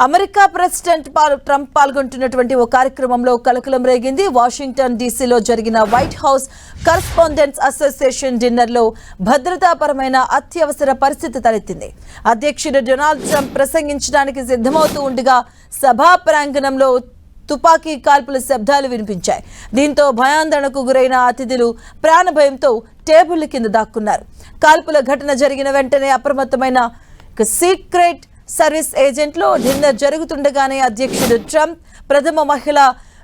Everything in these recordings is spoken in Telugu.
అమెరికా ప్రెసిడెంట్ ట్రంప్ పాల్గొంటున్నటువంటి ఓ కార్యక్రమంలో కలకలం రేగింది. వాషింగ్టన్ డీసీలో జరిగిన వైట్ హౌస్ కరెస్పాండెంట్స్ అసోసియేషన్ డిన్నర్లో భద్రతాపరమైన అత్యవసర పరిస్థితి తలెత్తింది. అధ్యక్షుడు డొనాల్డ్ ట్రంప్ ప్రసంగించడానికి సిద్ధమవుతూ ఉండగా సభా ప్రాంగణంలో తుపాకీ కాల్పుల శబ్దాలు వినిపించాయి. దీంతో భయాందోళనకు గురైన అతిథులు ప్రాణభయంతో టేబుల్ కింద దాక్కున్నారు. కాల్పుల ఘటన జరిగిన వెంటనే అప్రమత్తమైన సీక్రెట్ సర్వీస్ ఏజెంట్లు డిన్నర్ జరుగుతుండగానే అధ్యక్షుడు ట్రంప్ ప్రథమ మహిళ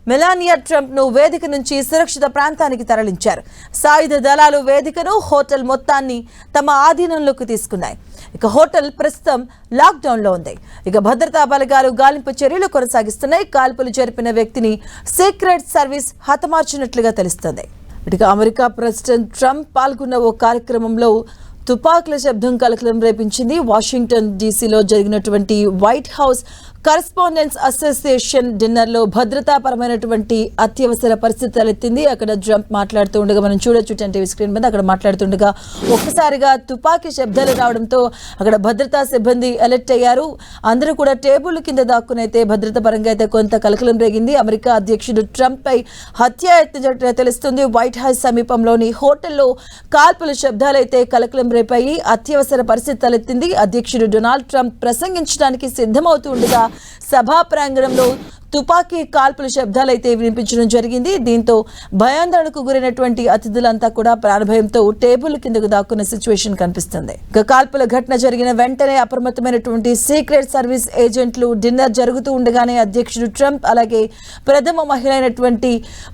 మెలానియా ట్రంప్ ను వేదిక నుంచి సురక్షిత ప్రాంతానికి తరలించారు. సాయుధ దళాలు వేదికను, హోటల్ మొత్తాన్ని తమ ఆధీనంలోకి తీసుకున్నాయి. హోటల్ ప్రస్తుతం లాక్డౌన్ లో ఉంది. భద్రతా బలగాలు గాలింపు చర్యలు కొనసాగిస్తున్నాయి. కాల్పులు జరిపిన వ్యక్తిని సీక్రెట్ సర్వీస్ హతమార్చినట్లుగా తెలుస్తుంది. అమెరికా ప్రెసిడెంట్ ట్రంప్ పాల్గొన్న ఓ కార్యక్రమంలో తుపాకుల శబ్దం కలకలం రేపించింది. వాషింగ్టన్ డీసీలో జరిగినటువంటి వైట్ హౌస్ కరెస్పాండెంట్స్ అసోసియేషన్ డిన్నర్లో భద్రతాపరమైనటువంటి అత్యవసర పరిస్థితి తలెత్తింది. అక్కడ ట్రంప్ మాట్లాడుతూ ఉండగా మనం చూడొచ్చు టీవీ స్క్రీన్ మీద. అక్కడ మాట్లాడుతుండగా ఒక్కసారిగా తుపాకీ శబ్దాలు రావడంతో అక్కడ భద్రతా సిబ్బంది అలర్ట్ అయ్యారు. అందరూ కూడా టేబుల్ కింద దాక్కుని అయితే భద్రత పరంగా అయితే కొంత కలకలం రేగింది. అమెరికా అధ్యక్షుడు ట్రంప్ పై హత్యాయత్నం తెలుస్తుంది. వైట్ హౌస్ సమీపంలోని హోటల్లో కాల్పుల శబ్దాలైతే కలకలం రేపాయి. అత్యవసర పరిస్థితి తలెత్తింది. అధ్యక్షుడు డొనాల్డ్ ట్రంప్ ప్రసంగించడానికి సిద్ధమవుతూ ఉండగా సభా ప్రాంగణంలో తుపాకీ కాల్పుల శబ్దాలైతే వినిపించడం జరిగింది. దీంతో భయాందోళనకు గురైనటువంటి అతిథులంతా కూడా ప్రాణభయంతో టేబుల్ కిందకు దాక్కున్న సిచ్యువేషన్ కనిపిస్తుంది. కాల్పుల ఘటన జరిగిన వెంటనే అప్రమత్తమైనటువంటి సీక్రెట్ సర్వీస్ ఏజెంట్లు డిన్నర్ జరుగుతూ ఉండగానే అధ్యక్షుడు ట్రంప్ అలాగే ప్రథమ మహిళ అయినటువంటి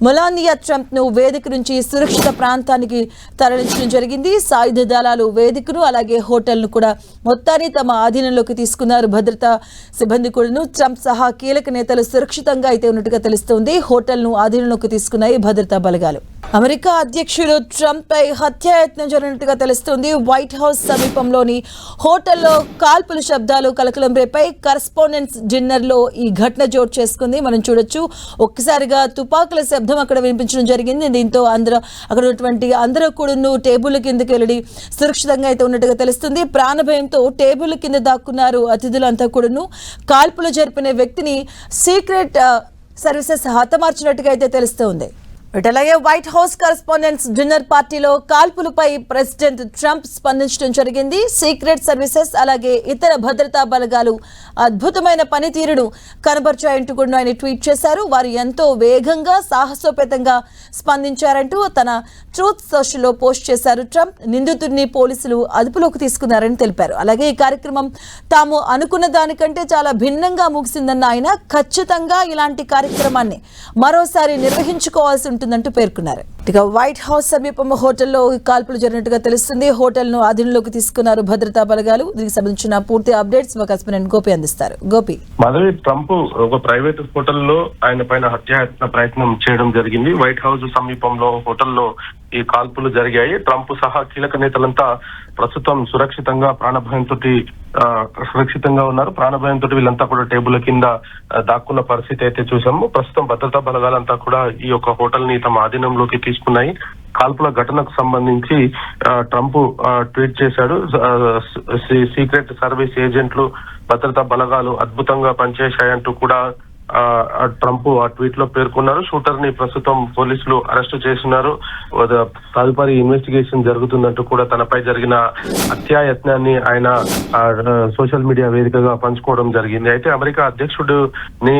మెలానియా ట్రంప్ ను వేదిక నుంచి సురక్షిత ప్రాంతానికి తరలించడం జరిగింది. సాయుధ దళాలు వేదికను అలాగే హోటల్ ను కూడా మొత్తాన్ని తమ ఆధీనంలోకి తీసుకున్నారు. భద్రతా సిబ్బంది కూడా ట్రంప్ సహా కీలక నేతలు సురక్షితంగా అయితే ఉన్నట్టుగా తెలుస్తోంది. హోటల్ ను ఆధీనంలోకి తీసుకున్నాయి భద్రతా బలగాలు. అమెరికా అధ్యక్షుడు ట్రంప్ పై హత్యాయత్నం జరిగినట్టుగా తెలుస్తోంది. వైట్ హౌస్ సమీపంలోని హోటల్లో కాల్పుల శబ్దాలు కలకలం రేపాయి. కరెస్పాండెంట్స్ డిన్నర్ లో ఈ ఘటన చోటు చేసుకుంది. మనం చూడొచ్చు ఒక్కసారిగా తుపాకుల శబ్దం అక్కడ వినిపించడం జరిగింది. దీంతో అక్కడ ఉన్నటువంటి అందరూ కూడా టేబుల్ కిందకి వెళ్ళి సురక్షితంగా అయితే ఉన్నట్టుగా తెలుస్తుంది. ప్రాణభయంతో టేబుల్ కింద దాక్కున్నారు అతిథులంతా కూడాను. కాల్పులు జరిపిన వ్యక్తిని సీక్రెట్ సర్వీసెస్ హతమార్చినట్టుగా అయితే తెలుస్తోంది. అలాగే వైట్ హౌస్ కరెస్పాండెంట్స్ డిన్నర్ పార్టీలో కాల్పులపై ప్రెసిడెంట్ ట్రంప్ స్పందించడం జరిగింది. సీక్రెట్ సర్వీసెస్ అలాగే ఇతర భద్రతా బలగాలు అద్భుతమైన పనితీరును కనబర్చాయంటూ కూడా ఆయన ట్వీట్ చేశారు. వారు ఎంతో వేగంగా సాహసోపేతంగా స్పందించారంటూ తన ట్రూత్ సోషల్లో పోస్ట్ చేశారు. ట్రంప్ నిందితుడిని పోలీసులు అదుపులోకి తీసుకున్నారని తెలిపారు. అలాగే ఈ కార్యక్రమం తాము అనుకున్న దానికంటే చాలా భిన్నంగా ముగిసిందన్న ఆయన ఖచ్చితంగా ఇలాంటి కార్యక్రమాన్ని మరోసారి నిర్వహించుకోవాల్సి ఉంటుందంటూ పేర్కొన్నారు. వైట్ హౌస్ సమీపం హోటల్లో కాల్పులు జరిగినట్టుగా తెలుస్తుంది. హోటల్ ను అధీనంలోకి తీసుకున్నారు భద్రతా బలగాలు. దీనికి సంబంధించిన పూర్తి అప్డేట్స్ మా కరెస్పాండెంట్ గోపి అందిస్తారు. గోపి, మాధవి, ట్రంప్ ఒక ప్రైవేట్ హోటల్లో ఆయన పైన హత్యాయత్న ప్రయత్నం చేయడం జరిగింది. వైట్ హౌస్ సమీపంలో హోటల్లో ఈ కాల్పులు జరిగాయి. ట్రంప్ సహా కీలక నేతలంతా ప్రస్తుతం సురక్షితంగా సురక్షితంగా ఉన్నారు. ప్రాణభయంతో వీళ్ళంతా కూడా టేబుల్ కింద దాక్కున్న పరిస్థితి అయితే చూసాము. ప్రస్తుతం భద్రతా బలగాలంతా కూడా ఈ యొక్క హోటల్ ని తమ ఆధీనంలోకి తీసుకున్నాయి. కాల్పుల ఘటనకు సంబంధించి ట్రంప్ ట్వీట్ చేశాడు. సీక్రెట్ సర్వీస్ ఏజెంట్లు, భద్రతా బలగాలు అద్భుతంగా పనిచేశాయంటూ కూడా ట్రంప్ ఆ ట్వీట్ లో పేర్కొన్నారు. షూటర్ ని ప్రస్తుతం పోలీసులు అరెస్టు చేస్తున్నారు. తదుపరి ఇన్వెస్టిగేషన్ జరుగుతుందంటూ కూడా తనపై జరిగిన హత్యాయత్నాన్ని ఆయన సోషల్ మీడియా వేదికగా పంచుకోవడం జరిగింది. అయితే అమెరికా అధ్యక్షుడిని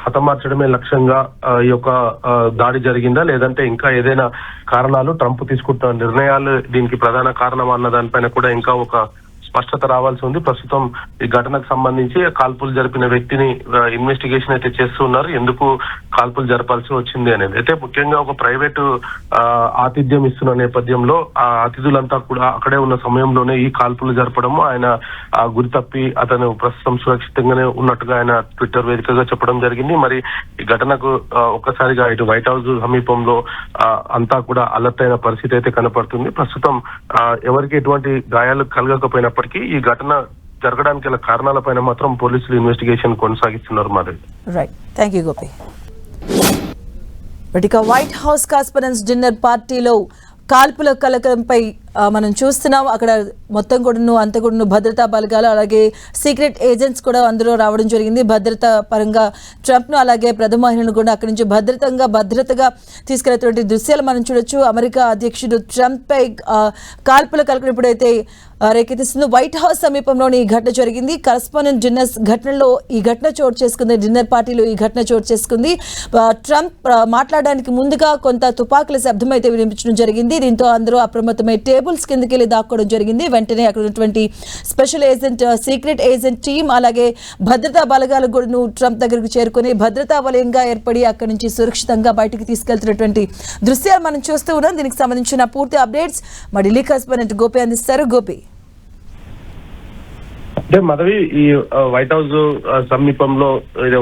హతమార్చడమే లక్ష్యంగా ఈ యొక్క దాడి జరిగిందా, లేదంటే ఇంకా ఏదైనా కారణాలు, ట్రంప్ తీసుకుంటున్న నిర్ణయాలు దీనికి ప్రధాన కారణం అన్న దానిపైన కూడా ఇంకా ఒక స్పష్టత రావాల్సి ఉంది. ప్రస్తుతం ఈ ఘటనకు సంబంధించి కాల్పులు జరిపిన వ్యక్తిని ఇన్వెస్టిగేషన్ అయితే చేస్తున్నారు. ఎందుకు కాల్పులు జరపాల్సి వచ్చింది అనేది. అయితే ముఖ్యంగా ఒక ప్రైవేటు ఆతిథ్యం ఇస్తున్న నేపథ్యంలో ఆ అతిథులంతా కూడా అక్కడే ఉన్న సమయంలోనే ఈ కాల్పులు జరపడము, ఆయన గురి తప్పి అతను ప్రస్తుతం సురక్షితంగానే ఉన్నట్టుగా ఆయన ట్విట్టర్ వేదికగా చెప్పడం జరిగింది. మరి ఈ ఘటనకు ఒక్కసారిగా ఇటు వైట్ హౌస్ సమీపంలో అంతా కూడా అలర్ట్ అయిన పరిస్థితి అయితే కనపడుతుంది. ప్రస్తుతం ఎవరికి ఎటువంటి గాయాలు కలగకపోయినప్పటికీ ఈ ఘటన జరగడానికి గల కారణాలపైన మాత్రం పోలీసులు ఇన్వెస్టిగేషన్ కొనసాగిస్తున్నారు. Madhavi, right, thank you Gopi. White house correspondents dinner పార్టీలో కాల్పుల కలకలంపై మనం చూస్తున్నాం. అక్కడ మొత్తం అంత కూడా భద్రతా బలగాలు అలాగే సీక్రెట్ ఏజెంట్స్ కూడా అందులో రావడం జరిగింది. భద్రతా పరంగా ట్రంప్ను అలాగే ప్రథమ మహిళను కూడా అక్కడి నుంచి భద్రతగా తీసుకెళ్లేటువంటి దృశ్యాలు మనం చూడొచ్చు. అమెరికా అధ్యక్షుడు ట్రంప్ పై కాల్పుల కలకలం ఇప్పుడైతే రేకెత్తిస్తుంది. వైట్ హౌస్ సమీపంలోని ఈ ఘటన జరిగింది. కరస్పాండెంట్ డిన్నర్ ఘటనలో ఈ ఘటన చోటు చేసుకుంది. డిన్నర్ పార్టీలో ఈ ఘటన చోటు చేసుకుంది. ట్రంప్ మాట్లాడడానికి ముందుగా కొంత తుపాకుల శబ్దం అయితే వినిపించడం జరిగింది. దీంతో అందరూ అప్రమత్తమై టేబుల్స్ కిందకి వెళ్ళి దాక్కోవడం జరిగింది. వెంటనే అక్కడ ఉన్నటువంటి special agent, secret agent team అలాగే భద్రతా బలగాలు కూడా ట్రంప్ దగ్గరకు చేరుకుని భద్రతా వలయంగా ఏర్పడి అక్కడి నుంచి సురక్షితంగా బయటకు తీసుకెళ్తున్నటువంటి దృశ్యాలు మనం చూస్తూ ఉన్నాం. దీనికి సంబంధించిన పూర్తి అప్డేట్స్ మా ఢిల్లీ కరెస్పాండెంట్ గోపి అందిస్తారు. గోపి, అంటే మాధవి, ఈ వైట్ హౌస్ సమీపంలో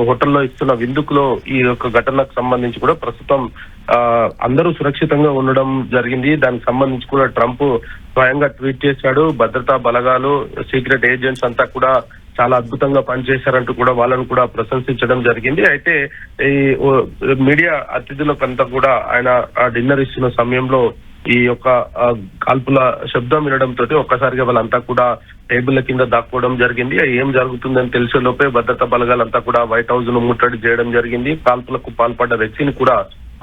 హోటల్లో ఇస్తున్న విందుకులో ఈ యొక్క ఘటనకు సంబంధించి కూడా ప్రస్తుతం అందరూ సురక్షితంగా ఉండడం జరిగింది. దానికి సంబంధించి కూడా ట్రంప్ స్వయంగా ట్వీట్ చేశాడు. భద్రతా బలగాలు, సీక్రెట్ ఏజెంట్స్ అంతా కూడా చాలా అద్భుతంగా పనిచేశారంటూ కూడా వాళ్ళను కూడా ప్రశంసించడం జరిగింది. అయితే ఈ మీడియా అతిథులకంతా కూడా ఆయన డిన్నర్ ఇస్తున్న సమయంలో ఈ యొక్క కాల్పుల శబ్దం వినడంతో ఒక్కసారిగా వాళ్ళంతా కూడా టేబుల్ల కింద దాక్కోవడం జరిగింది. ఏం జరుగుతుందని తెలిసే లోపే భద్రతా బలగాలంతా కూడా వైట్ హౌస్ ను ముట్టడి చేయడం జరిగింది. కాల్పులకు పాల్పడ్డ వ్యక్తిని కూడా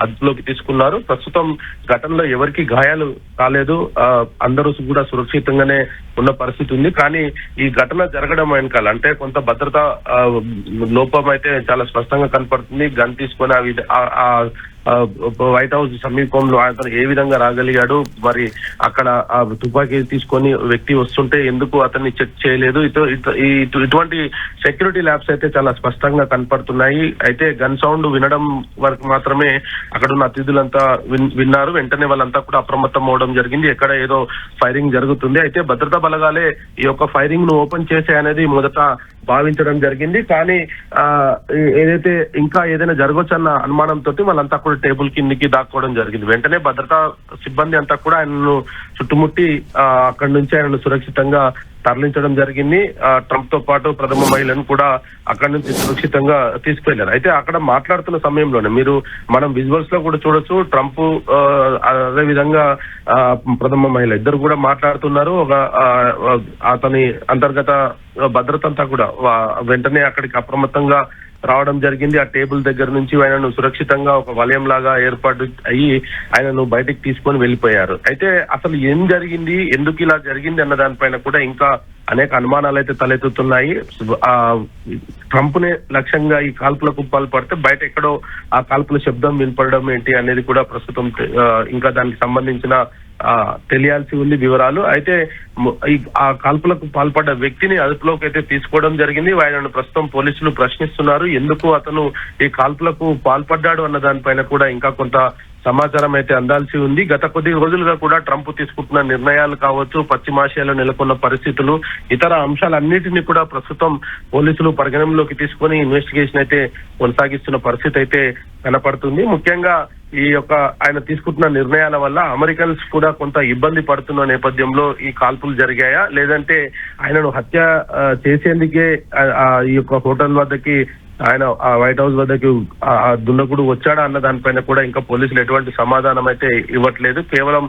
అదుపులోకి తీసుకున్నారు. ప్రస్తుతం ఘటనలో ఎవరికి గాయాలు కాలేదు. అందరూ కూడా సురక్షితంగానే ఉన్న పరిస్థితి ఉంది. కానీ ఈ ఘటన జరగడం వెనకాల అంటే కొంత భద్రతా లోపం అయితే చాలా స్పష్టంగా కనపడుతుంది. గన్ తీసుకొని వైట్ హౌస్ సమీపంలో అతను ఏ విధంగా రాగలిగాడు, మరి అక్కడ ఆ తుపాకీ తీసుకొని వ్యక్తి వస్తుంటే ఎందుకు అతన్ని చెక్ చేయలేదు, ఇటువంటి సెక్యూరిటీ ల్యాబ్స్ అయితే చాలా స్పష్టంగా కనపడుతున్నాయి. అయితే గన్ సౌండ్ వినడం వరకు మాత్రమే అక్కడ ఉన్న అతిథులంతా విన్నారు. వెంటనే వాళ్ళంతా కూడా అప్రమత్తం అవడం జరిగింది. ఎక్కడ ఏదో ఫైరింగ్ జరుగుతుంది. అయితే భద్రతా బలగాలే ఈ యొక్క ఫైరింగ్ ను ఓపెన్ చేసే అనేది మొదట భావించడం జరిగింది. కానీ ఏదైతే ఇంకా ఏదైనా జరగొచ్చన్న అనుమానంతో వాళ్ళంతా కూడా టేబుల్ కిందికి దాక్కోవడం జరిగింది. వెంటనే భద్రతా సిబ్బంది అంతా కూడా ఆయనను చుట్టుముట్టి అక్కడి నుంచి ఆయనను సురక్షితంగా తరలించడం జరిగింది. ట్రంప్ తో పాటు ప్రథమ మహిళను కూడా అక్కడి నుంచి సురక్షితంగా తీసుకెళ్లారు. అయితే అక్కడ మాట్లాడుతున్న సమయంలోనే మనం విజువల్స్ లో కూడా చూడొచ్చు. ట్రంప్ అదే విధంగా ప్రథమ మహిళ ఇద్దరు కూడా మాట్లాడుతున్నారు. అతని అంతర్గత భద్రత అంతా కూడా వెంటనే అక్కడికి అప్రమత్తంగా రావడం జరిగింది. ఆ టేబుల్ దగ్గర నుంచి ఆయనను సురక్షితంగా ఒక వలయం లాగా ఏర్పాటు అయ్యి ఆయనను బయటికి తీసుకొని వెళ్ళిపోయారు. అయితే అసలు ఏం జరిగింది, ఎందుకు ఇలా జరిగింది అన్న దానిపైన కూడా ఇంకా అనేక అనుమానాలు అయితే తలెత్తుతున్నాయి. ట్రంప్ నే లక్ష్యంగా ఈ కాల్పులకు పాల్పడితే బయట ఎక్కడో ఆ కాల్పుల శబ్దం వినపడడం ఏంటి అనేది కూడా ప్రస్తుతం ఇంకా దానికి సంబంధించిన తెలియాల్సి ఉంది వివరాలు. అయితే ఆ కాల్పులకు పాల్పడ్డ వ్యక్తిని అదుపులోకి అయితే తీసుకోవడం జరిగింది. ఆయనను ప్రస్తుతం పోలీసులు ప్రశ్నిస్తున్నారు. ఎందుకు అతను ఈ కాల్పులకు పాల్పడ్డాడు అన్న దానిపైన కూడా ఇంకా కొంత సమాచారం అయితే అందాల్సి ఉంది. గత కొద్ది రోజులుగా కూడా ట్రంప్ తీసుకుంటున్న నిర్ణయాలు కావచ్చు, పశ్చిమాసియాలో నెలకొన్న పరిస్థితులు, ఇతర అంశాలన్నిటినీ కూడా ప్రస్తుతం పోలీసులు పరిగణనలోకి తీసుకొని ఇన్వెస్టిగేషన్ అయితే కొనసాగిస్తున్న పరిస్థితి అయితే కనపడుతుంది. ముఖ్యంగా ఈ యొక్క ఆయన తీసుకుంటున్న నిర్ణయాల వల్ల అమెరికన్స్ కూడా కొంత ఇబ్బంది పడుతున్న నేపథ్యంలో ఈ కాల్పులు జరిగాయా, లేదంటే ఆయనను హత్య చేసేందుకే ఈ యొక్క హోటల్ వద్దకి ఆయన ఆ వైట్ హౌస్ వద్దకు దుండగుడు వచ్చాడా అన్న దానిపైన కూడా ఇంకా పోలీసులు ఎటువంటి సమాధానం అయితే ఇవ్వట్లేదు. కేవలం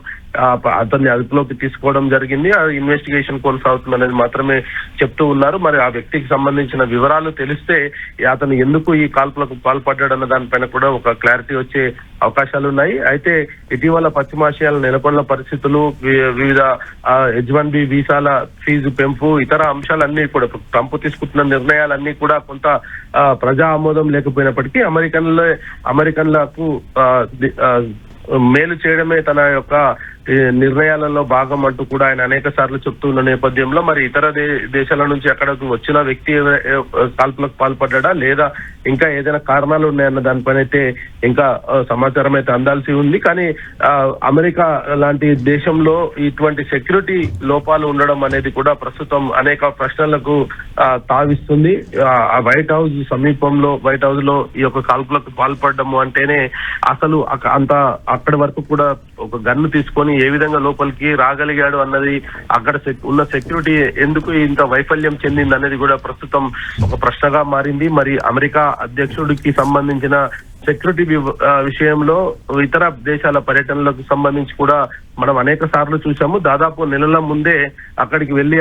అతన్ని అదుపులోకి తీసుకోవడం జరిగింది. ఆ ఇన్వెస్టిగేషన్ కొనసాగుతుంది అనేది మాత్రమే చెప్తూ ఉన్నారు. మరి ఆ వ్యక్తికి సంబంధించిన వివరాలు తెలిస్తే అతను ఎందుకు ఈ కాల్పులకు పాల్పడ్డాడు అన్న దానిపైన కూడా ఒక క్లారిటీ వచ్చే అవకాశాలు ఉన్నాయి. అయితే ఇటీవల పశ్చిమాసియాలో నెలకొన్న పరిస్థితులు, వివిధ H-1B వీసాల ఫీజు పెంపు, ఇతర అంశాలన్నీ కూడా ట్రంప్ తీసుకుంటున్న నిర్ణయాలన్నీ కూడా కొంత ప్రజా ఆమోదం లేకపోయినప్పటికీ అమెరికన్లకు మేలు చేయడమే తన యొక్క నిర్ణయాలలో భాగం అంటూ కూడా ఆయన అనేక సార్లు చెప్తున్న నేపథ్యంలో మరి ఇతర దేశాల నుంచి అక్కడకు వచ్చిన వ్యక్తి కాల్పులకు పాల్పడ్డా లేదా ఇంకా ఏదైనా కారణాలు ఉన్నాయన్న దానిపైన అయితే ఇంకా సమాచారం అయితే అందాల్సి ఉంది. కానీ అమెరికా లాంటి దేశంలో ఇటువంటి సెక్యూరిటీ లోపాలు ఉండడం అనేది కూడా ప్రస్తుతం అనేక ప్రశ్నలకు తావిస్తుంది. ఆ వైట్ హౌస్ సమీపంలో వైట్ హౌస్ లో ఈ యొక్క కాల్పులకు పాల్పడము అంటేనే అసలు అంత అక్కడి వరకు కూడా ఒక గన్ను తీసుకొని ఏ విధంగా లోపలికి రాగలిగాడు అన్నది, అక్కడ ఉన్న సెక్యూరిటీ ఎందుకు ఇంత వైఫల్యం చెందింది అనేది కూడా ప్రస్తుతం ఒక ప్రశ్నగా మారింది. మరి అమెరికా అధ్యక్షుడికి సంబంధించిన సెక్యూరిటీ విషయంలో ఇతర దేశాల పర్యటనలకు సంబంధించి కూడా మనం అనేక సార్లు చూసాము. దాదాపు నెలల ముందే అక్కడికి వెళ్లి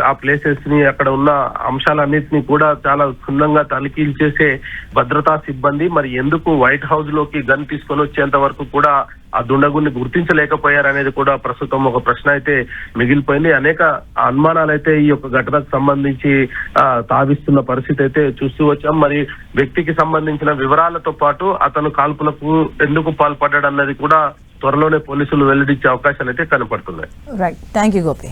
ఆ ప్లేసెస్ ని, అక్కడ ఉన్న అంశాలన్నింటినీ కూడా చాలా క్షుణ్ణంగా తనిఖీలు చేసే భద్రతా సిబ్బంది మరి ఎందుకు వైట్ హౌస్ లోకి గన్ తీసుకొని వచ్చేంత వరకు కూడా ఆ దుండగుని గుర్తించలేకపోయారనేది కూడా ప్రస్తుతం ఒక ప్రశ్న అయితే మిగిలిపోయింది. అనేక అనుమానాలు అయితే ఈ యొక్క ఘటనకు సంబంధించి తావిస్తున్న పరిస్థితి అయితే చూస్తూ వచ్చాం. మరి వ్యక్తికి సంబంధించిన వివరాలతో పాటు అతను కాల్పులకు ఎందుకు పాల్పడ్డాడన్నది కూడా త్వరలోనే పోలీసులు వెల్లడించే అవకాశాలు అయితే కనపడుతున్నాయి. Right, thank you Gopi.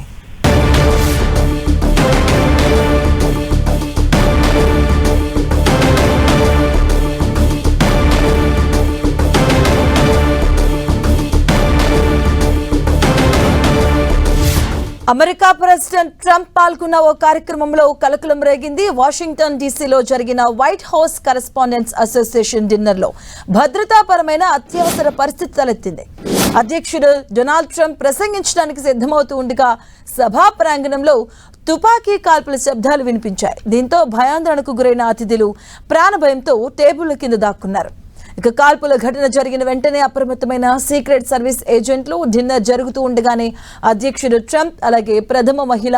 America president Trump పాల్గొన్న ఓ కార్యక్రమంలో కలకలం రేగింది. వాషింగ్టన్ డీసీలో జరిగిన వైట్ హౌస్ కరెస్పాండెంట్స్ అసోసియేషన్ డిన్నర్లో భద్రతాపరమైన అత్యవసర పరిస్థితి తలెత్తింది. అధ్యక్షుడు డొనాల్డ్ ట్రంప్ ప్రసంగించడానికి సిద్ధమవుతూ ఉండగా సభా ప్రాంగణంలో తుపాకీ కాల్పుల శబ్దాలు వినిపించాయి. దీంతో భయాందోళనకు గురైన అతిథులు ప్రాణభయంతో టేబుళ్ల కింద దాక్కున్నారు. ఇక కాల్పుల ఘటన జరిగిన వెంటనే అప్రమత్తమైన సీక్రెట్ సర్వీస్ ఏజెంట్లు డిన్నర్ జరుగుతూ ఉండగానే అధ్యక్షుడు ట్రంప్ అలాగే ప్రథమ మహిళ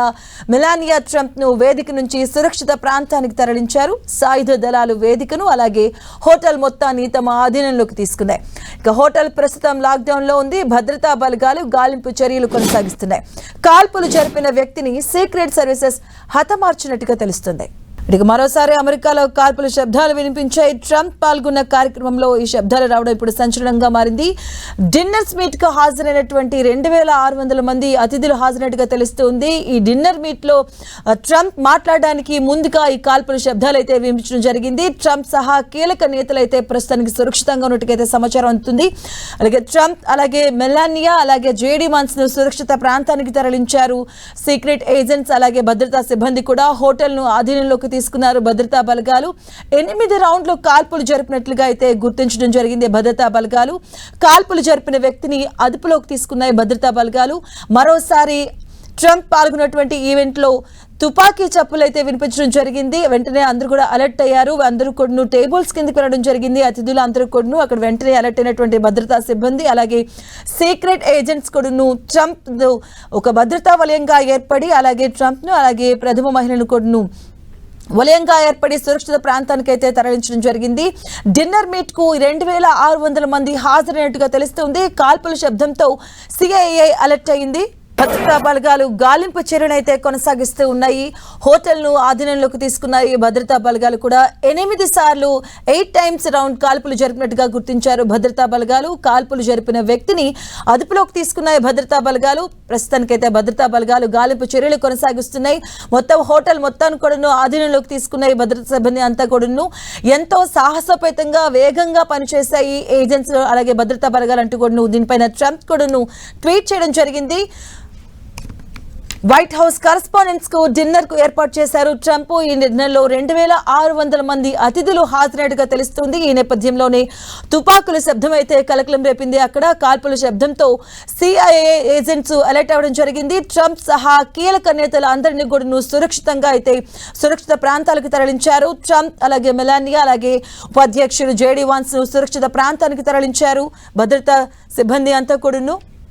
మెలానియా ట్రంప్ ను వేదిక నుంచి సురక్షిత ప్రాంతానికి తరలించారు. సాయుధ దళాలు వేదికను అలాగే హోటల్ మొత్తాన్ని తమ ఆధీనంలోకి తీసుకున్నాయి. ఇక హోటల్ ప్రస్తుతం లాక్డౌన్ లో ఉంది. భద్రతా బలగాలు గాలింపు చర్యలు కొనసాగిస్తున్నాయి. కాల్పులు జరిపిన వ్యక్తిని సీక్రెట్ సర్వీసెస్ హతమార్చినట్టుగా తెలుస్తుంది. ఇక మరోసారి అమెరికాలో కాల్పుల శబ్దాలు వినిపించాయి. ట్రంప్ పాల్గొన్న కార్యక్రమంలో ఈ శబ్దాలు రావడం ఇప్పుడు సంచలనంగా మారింది. డిన్నర్ మీట్ కు హాజరైనటువంటి 2600 మంది అతిథులు హాజరైనట్టుగా తెలుస్తుంది. ఈ డిన్నర్ మీట్ లో ట్రంప్ మాట్లాడడానికి ముందుగా ఈ కాల్పుల శబ్దాలు అయితే వినిపించడం జరిగింది. ట్రంప్ సహా కీలక నేతలు అయితే ప్రస్తుతానికి సురక్షితంగా ఉన్నట్టుగా సమాచారం అందుతుంది. అలాగే ట్రంప్ అలాగే మెలానియా అలాగే జేడీ వాన్స్ ను సురక్షిత ప్రాంతానికి తరలించారు. సీక్రెట్ ఏజెంట్స్ అలాగే భద్రతా సిబ్బంది కూడా హోటల్ ను ఆధీనంలోకి తీసుకున్నారు. భద్రతా బలగాలు 8 రౌండ్లు కాల్పులు జరిపినట్లుగా అయితే గుర్తించడం జరిగింది. భద్రతా బలగాలు కాల్పులు జరిపిన వ్యక్తిని అదుపులోకి తీసుకున్నాయి. భద్రతా బలగాలు మరోసారి ట్రంప్ పాల్గొన్నటువంటి ఈవెంట్ లో తుపాకీ చప్పులు అయితే వినిపించడం జరిగింది. వెంటనే అందరూ కూడా అలర్ట్ అయ్యారు. అందరూ కూడా టేబుల్స్ కిందకి వెళ్ళడం జరిగింది. అతిథులు అందరూ కూడా అక్కడ వెంటనే అలర్ట్ అయినటువంటి భద్రతా సిబ్బంది అలాగే సీక్రెట్ ఏజెంట్స్ కూడా ట్రంప్ ఒక భద్రతా వలయంగా ఏర్పడి అలాగే ట్రంప్ ను అలాగే ప్రథమ మహిళను కూడా వలయంగా ఏర్పడి సురక్షిత ప్రాంతానికి అయితే తరలించడం జరిగింది. డిన్నర్ మీట్ కు 2600 మంది హాజరైనట్టుగా తెలుస్తుంది. కాల్పుల శబ్దంతో సిఐఏ అలర్ట్ అయింది. భద్రతా బలగాలు గాలింపు చర్యను అయితే కొనసాగిస్తూ ఉన్నాయి. హోటల్ ను ఆధీనంలోకి తీసుకున్నాయి. భద్రతా బలగాలు కూడా 8 సార్లు 8 టైమ్స్ రౌండ్ కాల్పులు జరిపినట్టుగా గుర్తించారు. భద్రతా బలగాలు కాల్పులు జరిపిన వ్యక్తిని అదుపులోకి తీసుకున్నాయి. భద్రతా బలగాలు ప్రస్తుతానికైతే భద్రతా బలగాలు గాలింపు చర్యలు కొనసాగిస్తున్నాయి. మొత్తం హోటల్ మొత్తాన్ని కూడా ఆధీనంలోకి తీసుకున్నాయి. భద్రతా సిబ్బంది అంతా కూడా ఎంతో సాహసోపేతంగా వేగంగా పనిచేశాయి ఏజెంట్స్ అలాగే భద్రతా బలగాలు అంటూ కూడా దీనిపైన ట్రంప్ కూడా ట్వీట్ చేయడం జరిగింది. వైట్ హౌస్ కరెస్పాండెంట్స్ కు డిన్నర్ కు ఏర్పాటు చేశారు ట్రంప్. ఈ డిన్నర్ లో 2600 మంది అతిథులు హాజరైనట్టుగా తెలుస్తుంది. ఈ నేపథ్యంలోనే తుపాకుల శబ్దం అయితే కలకలం రేపింది. అక్కడ కాల్పుల శబ్దంతో సిఐఏ ఏజెంట్స్ అలర్ట్ అవ్వడం జరిగింది. ట్రంప్ సహా కీలక నేతలు అందరినీ కూడా సురక్షితంగా అయితే సురక్షిత ప్రాంతాలకు తరలించారు. ట్రంప్ అలాగే మెలానియా అలాగే ఉపాధ్యక్షుడు జేడీ వాన్స్ ను సురక్షిత ప్రాంతానికి తరలించారు. భద్రతా సిబ్బంది అంతా కూడా